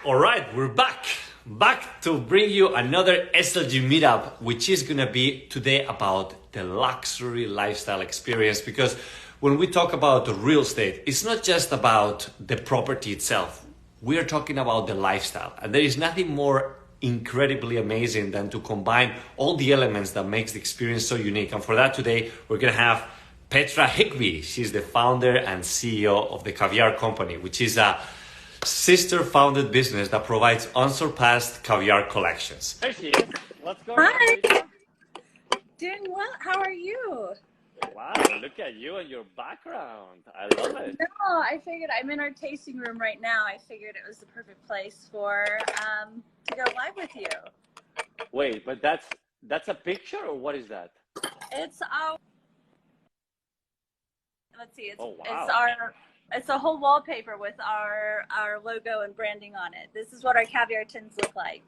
All right, we're back to bring you another SLG meetup, which is gonna be today about the luxury lifestyle experience. Because when we talk about real estate, it's not just about the property itself. We are talking about the lifestyle, and there is nothing more incredibly amazing than to combine all the elements that makes the experience so unique. And for that today, we're gonna have Petra Higby. She's the founder and CEO of the Caviar Company, which is a sister-founded business that provides unsurpassed caviar collections. There she is. What's going on, Hi. Petra? Doing well. How are you? Wow, look at you and your background. I love it. No, I figured I'm in our tasting room right now. I figured it was the perfect place for to go live with you. Wait, but that's a picture, or what is that? It's our. Let's see. Oh, wow. It's our. It's a whole wallpaper with our logo and branding on it. This is what our caviar tins look like.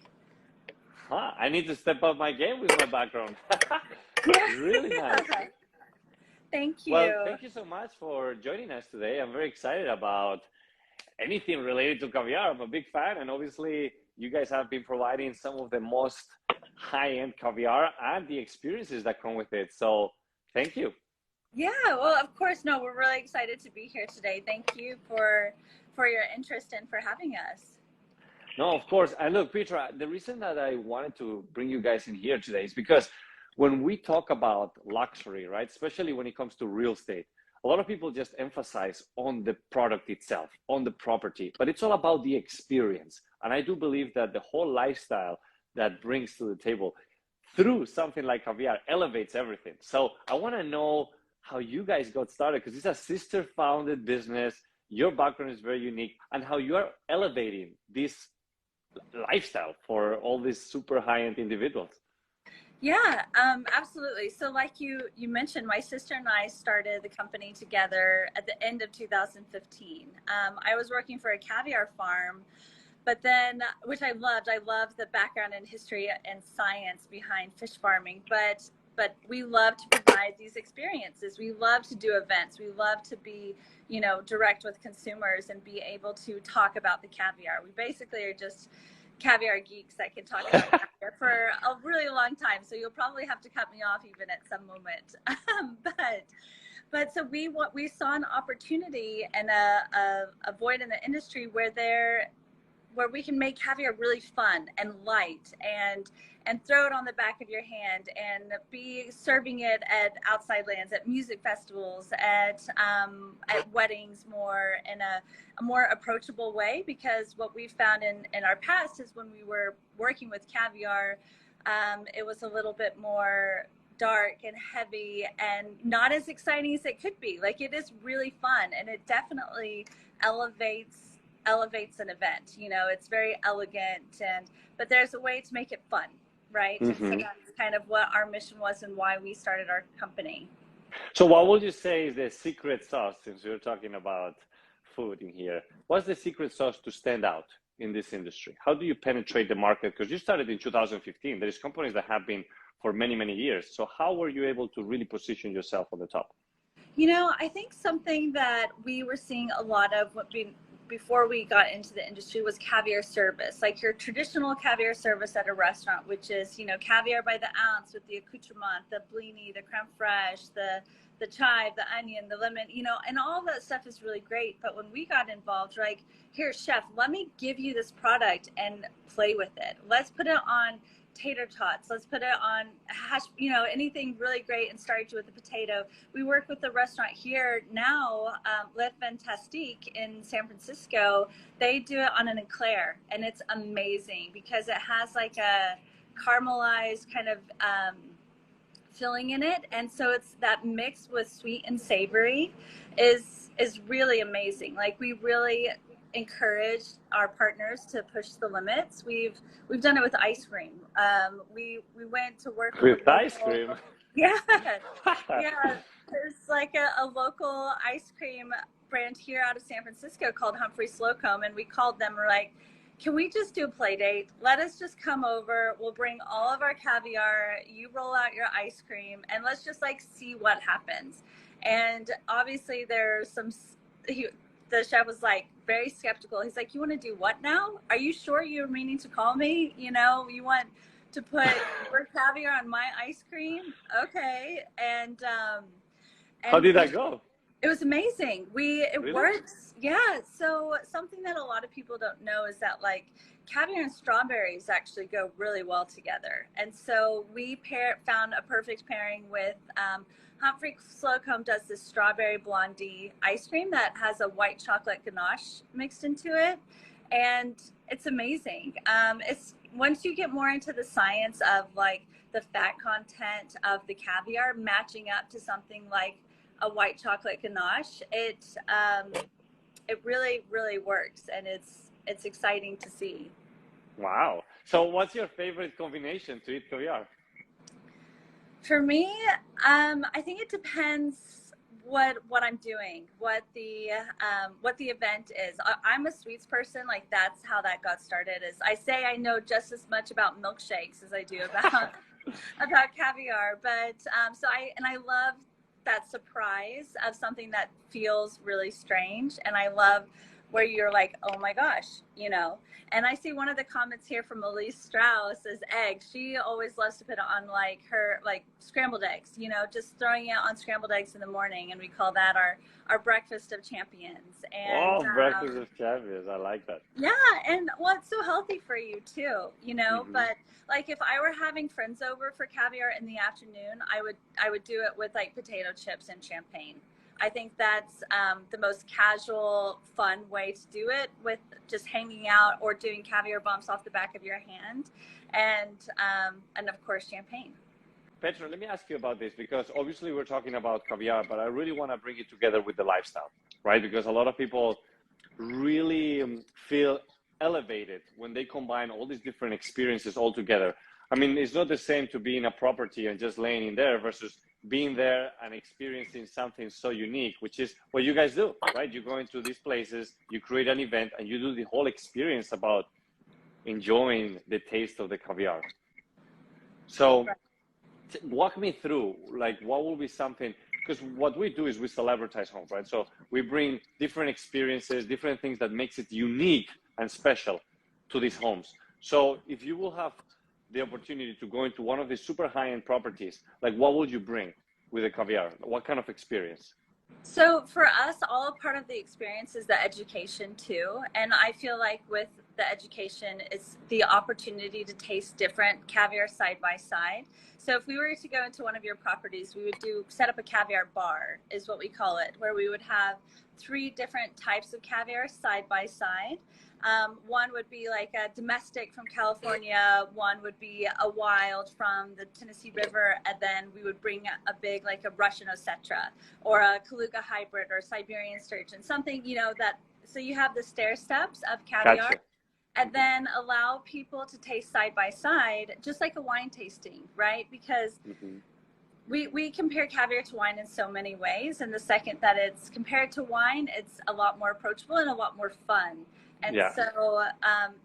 Huh, I need to step up my game with my background. Really nice. Okay. Thank you. Well, thank you so much for joining us today. I'm very excited about anything related to caviar. I'm a big fan, and obviously you guys have been providing some of the most high-end caviar and the experiences that come with it. So thank you. Yeah, well, of course. No, we're really excited to be here today. Thank you for your interest and for having us. No, of course. And look, Petra, the reason that I wanted to bring you guys in here today is because when we talk about luxury, right, especially when it comes to real estate, a lot of people just emphasize on the product itself, on the property, but it's all about the experience. And I do believe that the whole lifestyle that brings to the table through something like caviar elevates everything. So I want to know how you guys got started, because it's a sister-founded business. Your background is very unique, and how you are elevating this lifestyle for all these super high-end individuals. Yeah, absolutely. So like you mentioned, my sister and I started the company together at the end of 2015. I was working for a caviar farm, but then, which I loved the background and history and science behind fish farming, but we love to provide these experiences. We love to do events. We love to be, direct with consumers and be able to talk about the caviar. We basically are just caviar geeks that can talk about caviar for a really long time. So you'll probably have to cut me off even at some moment. But so we saw an opportunity and a void in the industry where we can make caviar really fun and light and throw it on the back of your hand and be serving it at outside lands, at music festivals, at weddings, more in a more approachable way. Because what we found in our past is when we were working with caviar, it was a little bit more dark and heavy and not as exciting as it could be. Like, it is really fun, and it definitely elevates an event. It's very elegant, but there's a way to make it fun, right? Mm-hmm. So that's kind of what our mission was and why we started our company. So what would you say is the secret sauce, since we're talking about food in here? What's the secret sauce to stand out in this industry? How do you penetrate the market? Because you started in 2015. There's companies that have been for many, many years. So how were you able to really position yourself on the top? I think something that we were seeing a lot of before we got into the industry was caviar service, like your traditional caviar service at a restaurant, which is, caviar by the ounce with the accoutrement, the blini, the creme fraiche, the chive, the onion, the lemon, and all that stuff is really great. But when we got involved, like, here, chef, let me give you this product and play with it. Let's put it on tater tots. Let's put it on hash, anything really great, and start with the potato. We work with the restaurant here now, Le Fantastique in San Francisco. They do it on an eclair, and it's amazing because it has like a caramelized kind of filling in it, and so it's that mix with sweet and savory is really amazing. Like, we really encourage our partners to push the limits. We've done it with ice cream. We went to work with ice cream. Yeah. There's like a local ice cream brand here out of San Francisco called Humphrey Slocombe, and we called them. We're like, can we just do a play date? Let us just come over. We'll bring all of our caviar. You roll out your ice cream, and let's just see what happens. And obviously there's some. The chef was like, very skeptical. He's like, you want to do what now? Are you sure you're meaning to call me? You know, you want to put your caviar on my ice cream? Okay. And how did that go? It was amazing. It Really? works. Yeah. So something that a lot of people don't know is that like caviar and strawberries actually go really well together. And so we found a perfect pairing with Humphrey Slocum does this strawberry blondie ice cream that has a white chocolate ganache mixed into it. And it's amazing. It's once you get more into the science of like the fat content of the caviar matching up to something like a white chocolate ganache, it really, really works, and it's exciting to see. Wow. So what's your favorite combination to eat caviar? For me, I think it depends what I'm doing, what the event is. I'm a sweets person. Like that's how that got started. Is I say I know just as much about milkshakes as I do about about caviar. But I love that surprise of something that feels really strange, and I love where you're like, oh my gosh, you know. And I see one of the comments here from Elise Strauss is eggs. She always loves to put it on like her like scrambled eggs, you know, just throwing it on scrambled eggs in the morning, and we call that our breakfast of champions. And Breakfast of champions. I like that. yeah, and well, it's so healthy for you too, you know. Mm-hmm. But like if I were having friends over for caviar in the afternoon, I would do it with like potato chips and champagne. I think that's the most casual, fun way to do it, with just hanging out or doing caviar bumps off the back of your hand, and of course champagne. Petra, let me ask you about this, because obviously we're talking about caviar, but I really want to bring it together with the lifestyle, right? Because a lot of people really feel elevated when they combine all these different experiences all together. I mean, it's not the same to be in a property and just laying in there versus being there and experiencing something so unique, which is what you guys do, right? You go into these places, you create an event, and you do the whole experience about enjoying the taste of the caviar. So walk me through, like, what will be something, because what we do is we celebritize homes, right? So we bring different experiences, different things that makes it unique and special to these homes. So if you will have the opportunity to go into one of these super high-end properties, like what would you bring with the caviar? What kind of experience? So for us, all part of the experience is the education too. And I feel like with the education is the opportunity to taste different caviar side by side. So if we were to go into one of your properties, we would set up a caviar bar, is what we call it, where we would have 3 different types of caviar side by side. One would be like a domestic from California, one would be a wild from the Tennessee River, and then we would bring a big, like a Russian Osetra or a Kaluga hybrid or Siberian sturgeon, something, you know, that, so you have the stair steps of caviar. Gotcha. And then allow people to taste side by side, just like a wine tasting, right? Because we compare caviar to wine in so many ways. And the second that it's compared to wine, it's a lot more approachable and a lot more fun. And so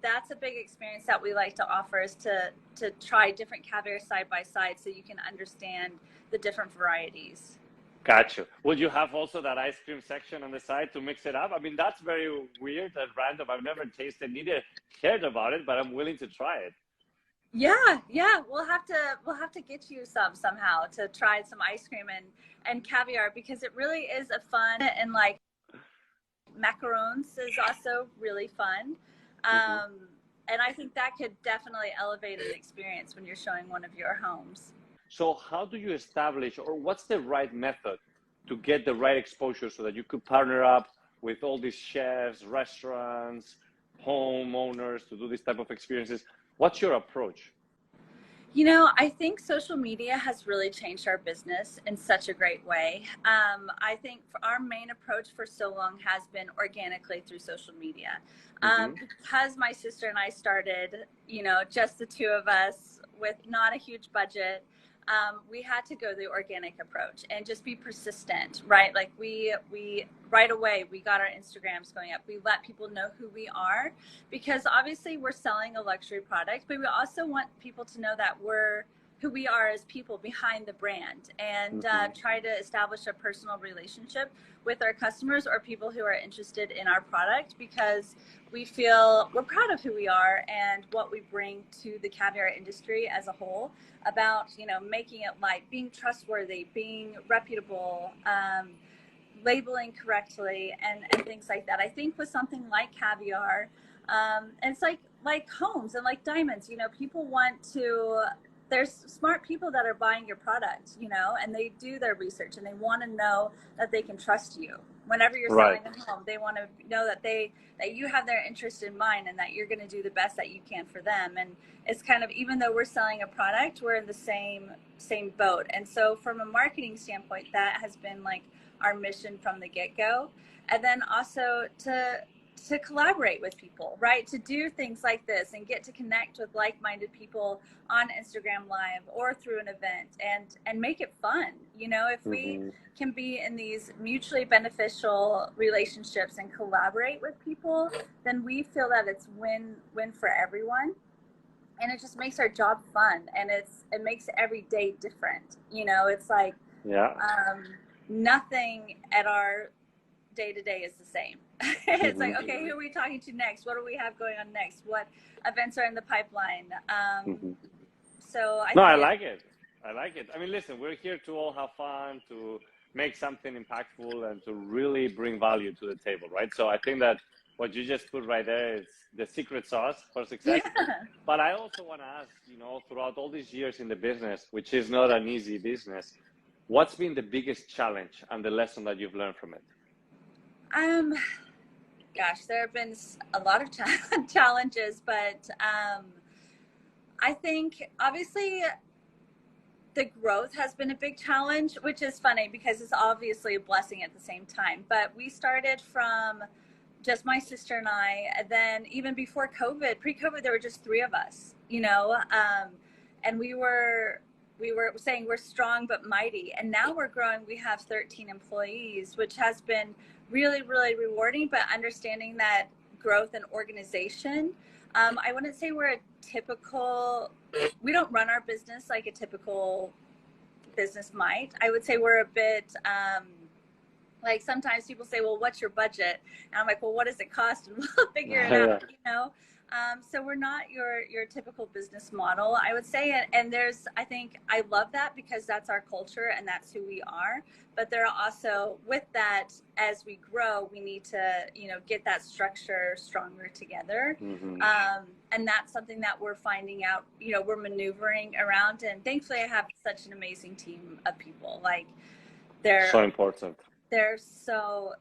that's a big experience that we like to offer, is to try different caviar side by side so you can understand the different varieties. Gotcha. Would you have also that ice cream section on the side to mix it up? I mean, that's very weird and random. I've never tasted, neither heard about it, but I'm willing to try it. Yeah. We'll have to get you somehow to try some ice cream and caviar, because it really is a fun, and like macarons is also really fun. And I think that could definitely elevate an experience when you're showing one of your homes. So how do you establish, or what's the right method to get the right exposure so that you could partner up with all these chefs, restaurants, homeowners to do this type of experiences? What's your approach? You know, I think social media has really changed our business in such a great way. I think our main approach for so long has been organically through social media. Because my sister and I started, you know, just the two of us with not a huge budget, we had to go the organic approach and just be persistent, right? Like we right away, we got our Instagrams going up. We let people know who we are, because obviously we're selling a luxury product, but we also want people to know that we're who we are as people behind the brand, and try to establish a personal relationship with our customers or people who are interested in our product, because we feel we're proud of who we are and what we bring to the caviar industry as a whole, about, you know, making it light, being trustworthy, being reputable, labeling correctly, and things like that. I think with something like caviar, it's like homes and like diamonds, you know, people want to, there's smart people that are buying your product, you know, and they do their research and they want to know that they can trust you. Whenever you're selling them home, they want to know that you have their interest in mind and that you're going to do the best that you can for them. And it's kind of, even though we're selling a product, we're in the same boat. And so from a marketing standpoint, that has been like our mission from the get-go. And then also to collaborate with people, right? To do things like this and get to connect with like-minded people on Instagram Live or through an event, and make it fun. You know, if we can be in these mutually beneficial relationships and collaborate with people, then we feel that it's win for everyone. And it just makes our job fun, and it makes every day different. You know, it's like nothing at our day-to-day is the same. It's like, okay, who are we talking to next? What do we have going on next? What events are in the pipeline? So I like it. I like it. I mean, listen, we're here to all have fun, to make something impactful, and to really bring value to the table, right? So I think that what you just put right there is the secret sauce for success. Yeah. But I also want to ask, you know, throughout all these years in the business, which is not an easy business, what's been the biggest challenge and the lesson that you've learned from it? Gosh, there have been a lot of challenges, but I think obviously the growth has been a big challenge, which is funny because it's obviously a blessing at the same time. But we started from just my sister and I, and then even before COVID, pre-COVID, there were just 3 of us, you know, and we were saying we're strong but mighty, and now we're growing. We have 13 employees, which has been really, really rewarding, but understanding that growth and organization, I wouldn't say we're a typical, we don't run our business like a typical business might. I would say we're a bit, like sometimes people say, well, what's your budget? And I'm like, well, what does it cost? And we'll figure it out, you know? So we're not your typical business model, I would say. And I think I love that because that's our culture and that's who we are. But there are also, with that, as we grow, we need to, you know, get that structure stronger together. And that's something that we're finding out, you know, we're maneuvering around. And thankfully, I have such an amazing team of people. Like, they're so important. They're so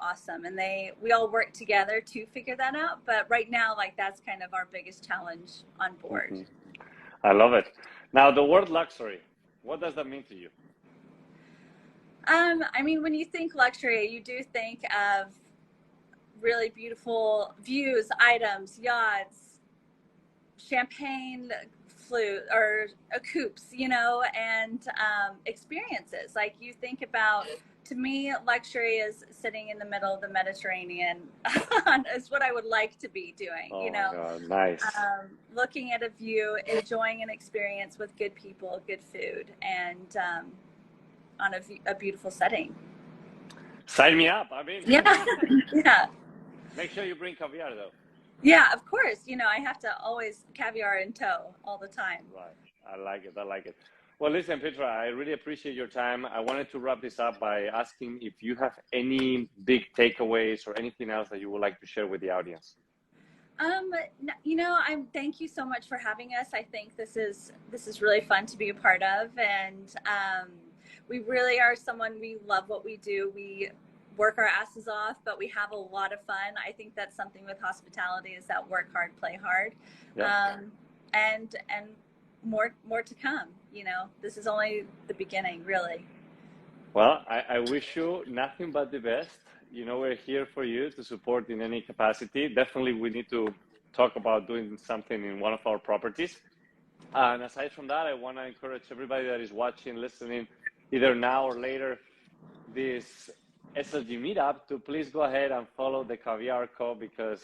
awesome, and we all work together to figure that out. But right now, like, that's kind of our biggest challenge on board. I love it. Now, the word luxury, what does that mean to you? I mean, when you think luxury, you do think of really beautiful views, items, yachts, champagne, flute, or coupes, you know, and experiences. Like, you think about, to me, luxury is sitting in the middle of the Mediterranean is what I would like to be doing, you know. God, nice. Looking at a view, enjoying an experience with good people, good food, and on a beautiful setting. Sign me up. I mean, yeah. Make sure you bring caviar, though. Yeah, of course. You know, I have to always caviar in tow all the time. Right. I like it. I like it. Well, listen, Petra, I really appreciate your time. I wanted to wrap this up by asking if you have any big takeaways or anything else that you would like to share with the audience. You know, thank you so much for having us. I think this is really fun to be a part of, and we really are we love what we do. We work our asses off, but we have a lot of fun. I think that's something with hospitality, is that work hard, play hard. Yeah. And more to come. You know, this is only the beginning, really. Well, I wish you nothing but the best. You know, we're here for you to support in any capacity. Definitely, we need to talk about doing something in one of our properties. And aside from that, I want to encourage everybody that is watching, listening, either now or later, this SLG meetup, to please go ahead and follow the Caviar Co, because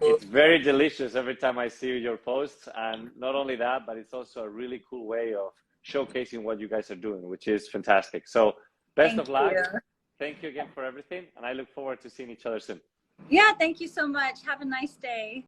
It's very delicious every time I see your posts. And not only that, but it's also a really cool way of showcasing what you guys are doing, which is fantastic. So best of luck. Thank you again for everything. And I look forward to seeing each other soon. Yeah, thank you so much. Have a nice day.